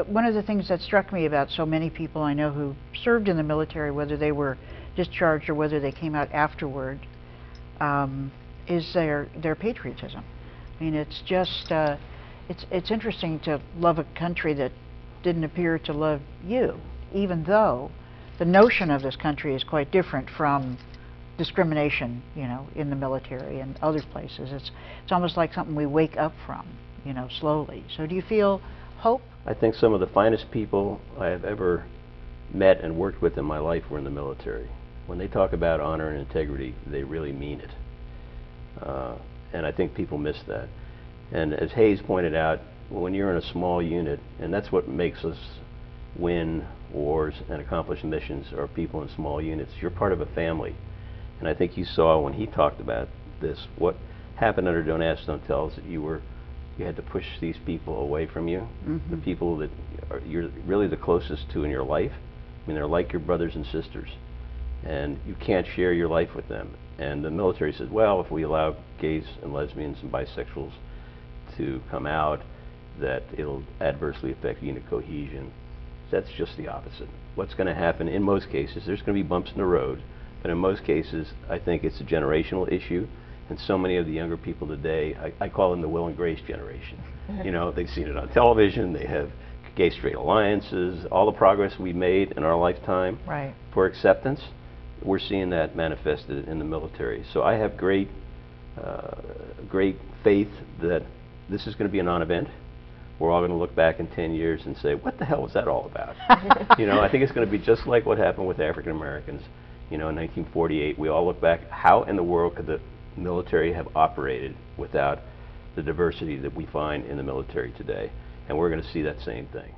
one of the things that struck me about so many people I know who served in the military, whether they were discharged or whether they came out afterward, is their patriotism. I mean, it's just it's interesting to love a country that didn't appear to love you, even though the notion of this country is quite different from discrimination, you know, in the military and other places. It's almost like something we wake up from, you know, slowly. So do you feel hope? I think some of the finest people I have ever met and worked with in my life were in the military. When they talk about honor and integrity, they really mean it. And I think people miss that. And as Hayes pointed out, when you're in a small unit, and that's what makes us win wars and accomplish missions, are people in small units. You're part of a family. And I think you saw when he talked about this, what happened under Don't Ask, Don't Tell, is that you had to push these people away from you, the people that you're really the closest to in your life. I mean, they're like your brothers and sisters, and you can't share your life with them. And the military says, well, if we allow gays and lesbians and bisexuals to come out, that it'll adversely affect unit cohesion. That's just the opposite. What's going to happen in most cases, there's going to be bumps in the road, but in most cases, I think it's a generational issue. And so many of the younger people today, I call them the Will and Grace generation. You know, they've seen it on television, they have gay-straight alliances, all the progress we made in our lifetime for acceptance, we're seeing that manifested in the military. So I have great faith that this is going to be a non-event. We're all going to look back in 10 years and say, what the hell was that all about? You know, I think it's going to be just like what happened with African Americans. You know, in 1948, we all look back, how in the world could the military have operated without the diversity that we find in the military today? And we're going to see that same thing.